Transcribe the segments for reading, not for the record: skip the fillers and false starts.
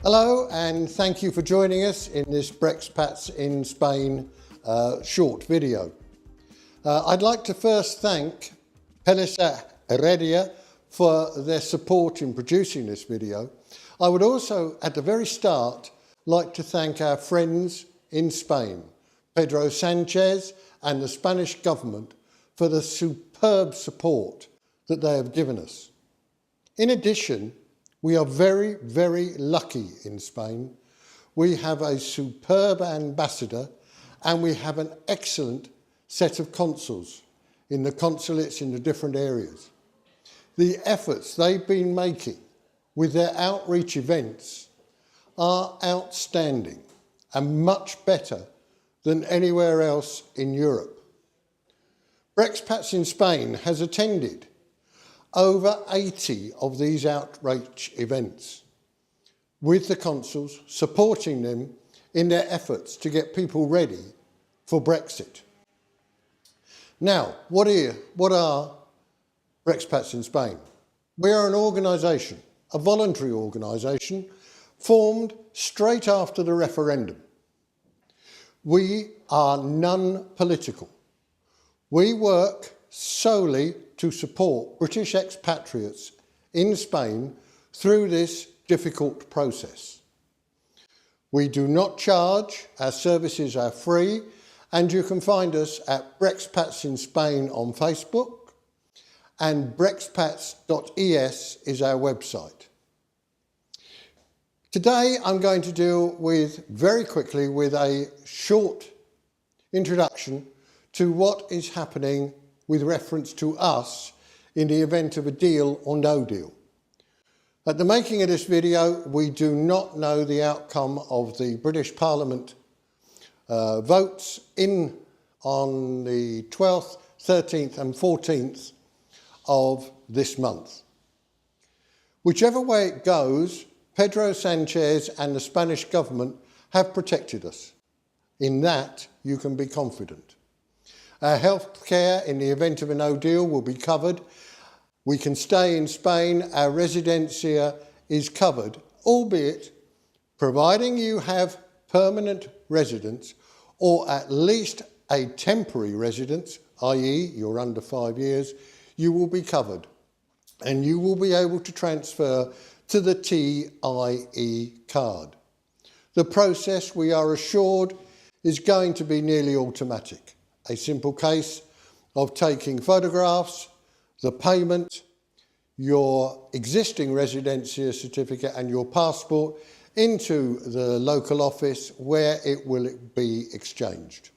Hello and thank you for joining us in this BREXPATS in Spain short video. I'd like to first thank Pellicer Heredia for their support in producing this video. I would also, at the very start, like to thank our friends in Spain, Pedro Sanchez and the Spanish government, for the superb support that they have given us. In addition, we are very, very lucky in Spain. We have a superb ambassador and we have an excellent set of consuls in the consulates in the different areas. The efforts they've been making with their outreach events are outstanding and much better than anywhere else in Europe. BREXPATS in Spain has attended over 80 of these outreach events, with the consuls supporting them in their efforts to get people ready for Brexit. Now, what are BREXPATS in Spain? We are an organisation, a voluntary organisation, formed straight after the referendum. We are non-political. We work solely to support British expatriates in Spain through this difficult process. We do not charge, our services are free, and you can find us at BREXPATS in Spain on Facebook, and brexpats.es is our website. Today I'm going to deal very quickly with a short introduction to what is happening with reference to us in the event of a deal or no deal. At the making of this video, we do not know the outcome of the British Parliament votes on the 12th, 13th and 14th of this month. Whichever way it goes, Pedro Sanchez and the Spanish government have protected us. In that, you can be confident. Our health care in the event of a no deal will be covered. We can stay in Spain. Our residency is covered, albeit providing you have permanent residence or at least a temporary residence, i.e. you're under 5 years, you will be covered and you will be able to transfer to the TIE card. The process, we are assured, is going to be nearly automatic. A simple case of taking photographs, the payment, your existing residency certificate and your passport into the local office where it will be exchanged.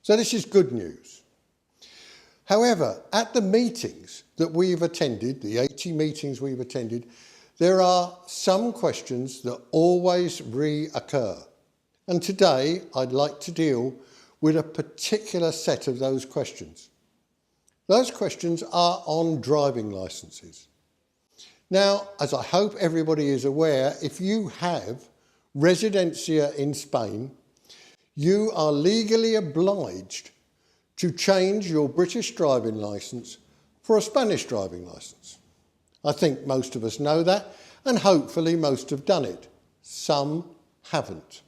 So this is good news. However, at the meetings that we've attended, the 80 meetings we've attended, there are some questions that always reoccur. And today I'd like to deal with a particular set of those questions. Those questions are on driving licences. Now, as I hope everybody is aware, if you have residencia in Spain, you are legally obliged to change your British driving licence for a Spanish driving licence. I think most of us know that, and hopefully most have done it. Some haven't.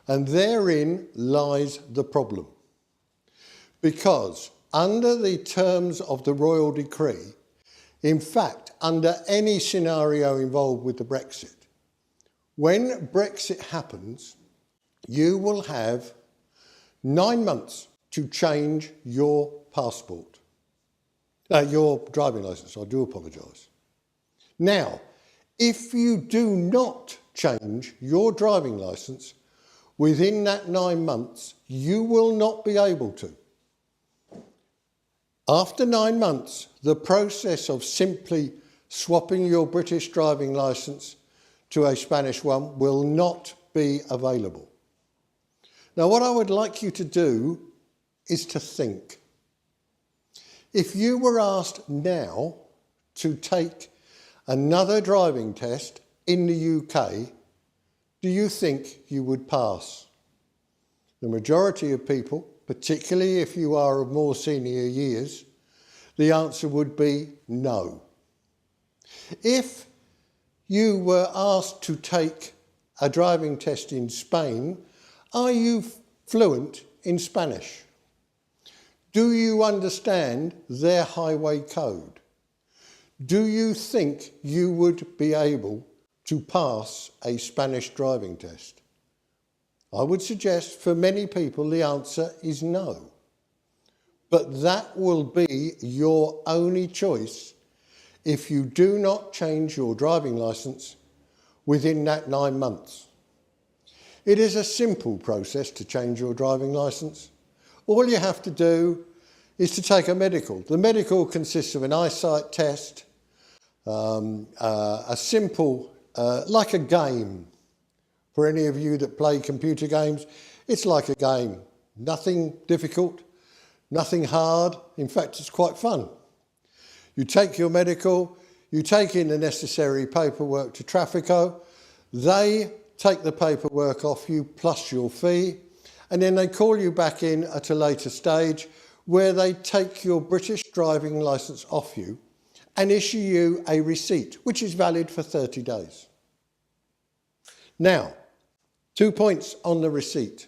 And therein lies the problem. Because under the terms of the Royal Decree, in fact, under any scenario involved with the Brexit, when Brexit happens, you will have 9 months to change your passport. Your driving licence, I do apologise. Now, if you do not change your driving licence, within that 9 months, you will not be able to. After 9 months, the process of simply swapping your British driving licence to a Spanish one will not be available. Now, what I would like you to do is to think. If you were asked now to take another driving test in the UK, do you think you would pass? The majority of people, particularly if you are of more senior years, the answer would be no. If you were asked to take a driving test in Spain, are you fluent in Spanish? Do you understand their highway code? Do you think you would be able to pass a Spanish driving test? I would suggest for many people the answer is no. But that will be your only choice if you do not change your driving licence within that 9 months. It is a simple process to change your driving licence. All you have to do is to take a medical. The medical consists of an eyesight test, a simple, like a game. For any of you that play computer games, it's like a game. Nothing difficult, nothing hard. In fact, it's quite fun. You take your medical, you take in the necessary paperwork to Trafico, they take the paperwork off you plus your fee, and then they call you back in at a later stage where they take your British driving licence off you and issue you a receipt, which is valid for 30 days. Now, 2 points on the receipt.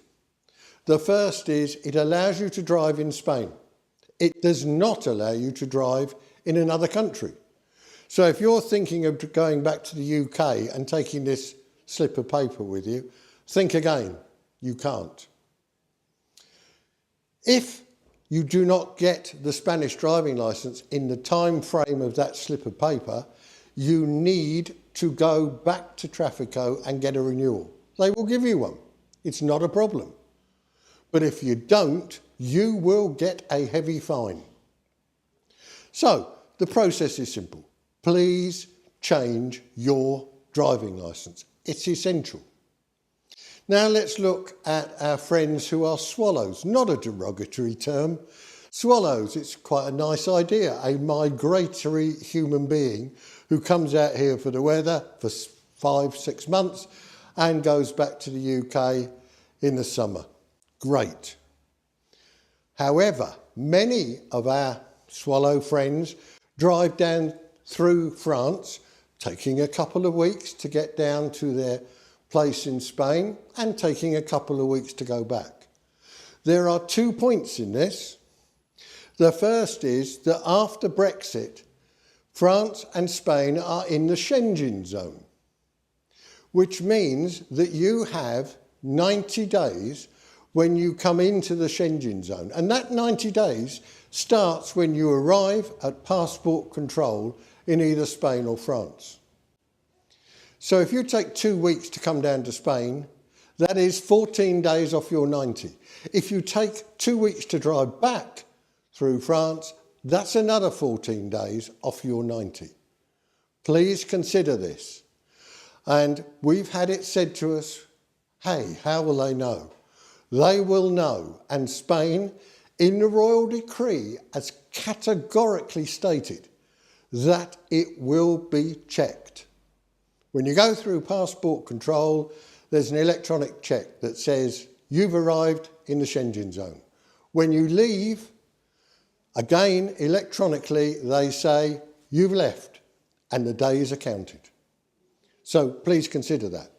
The first is it allows you to drive in Spain. It does not allow you to drive in another country. So if you're thinking of going back to the UK and taking this slip of paper with you, think again. You can't. If you do not get the Spanish driving licence in the time frame of that slip of paper, you need to go back to Trafico and get a renewal. They will give you one. It's not a problem. But if you don't, you will get a heavy fine. So the process is simple. Please change your driving licence. It's essential. Now let's look at our friends who are swallows. Not a derogatory term. Swallows, it's quite a nice idea. A migratory human being who comes out here for the weather for 5-6 months and goes back to the UK in the summer. Great. However, many of our swallow friends drive down through France, taking a couple of weeks to get down to their place in Spain and taking a couple of weeks to go back. There are 2 points in this. The first is that after Brexit, France and Spain are in the Schengen zone, which means that you have 90 days when you come into the Schengen zone. And that 90 days starts when you arrive at passport control in either Spain or France. So if you take 2 weeks to come down to Spain, that is 14 days off your 90. If you take 2 weeks to drive back through France, that's another 14 days off your 90. Please consider this. And we've had it said to us, hey, how will they know? They will know. And Spain, in the royal decree, has categorically stated that it will be checked. When you go through passport control, there's an electronic check that says you've arrived in the Schengen zone. When you leave, again, electronically, they say you've left and the days are counted. So please consider that.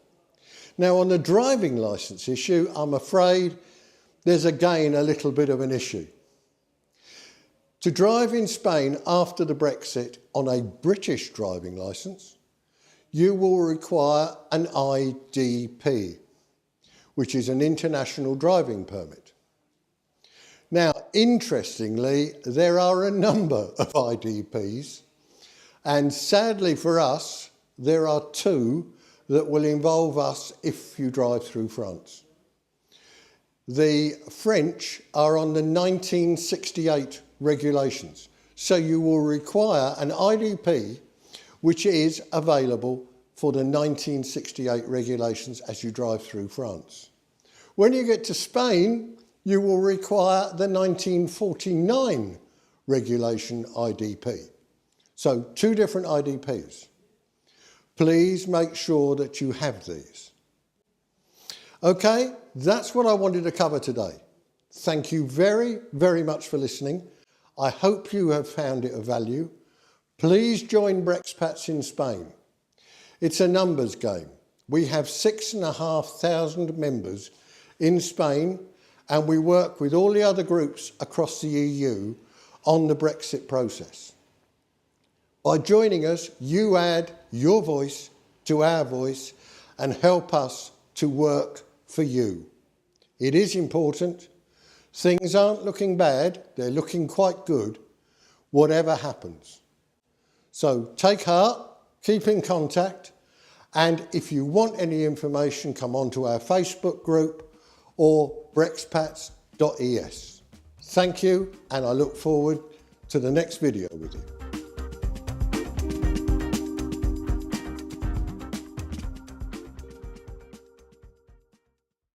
Now, on the driving licence issue, I'm afraid there's again a little bit of an issue. To drive in Spain after the Brexit on a British driving licence, you will require an IDP, which is an international driving permit. Now, interestingly, there are a number of IDPs, and sadly for us, there are 2 that will involve us if you drive through France. The French are on the 1968 regulations, so you will require an IDP which is available for the 1968 regulations as you drive through France. When you get to Spain, you will require the 1949 regulation IDP. So 2 different IDPs. Please make sure that you have these. Okay, that's what I wanted to cover today. Thank you very, very much for listening. I hope you have found it of value. Please join BREXPATS in Spain. It's a numbers game. We have 6,500 members in Spain, and we work with all the other groups across the EU on the Brexit process. By joining us, you add your voice to our voice and help us to work for you. It is important. Things aren't looking bad, they're looking quite good, whatever happens. So take heart, keep in contact, and if you want any information, come onto our Facebook group or BREXPATS.es. Thank you, and I look forward to the next video with you.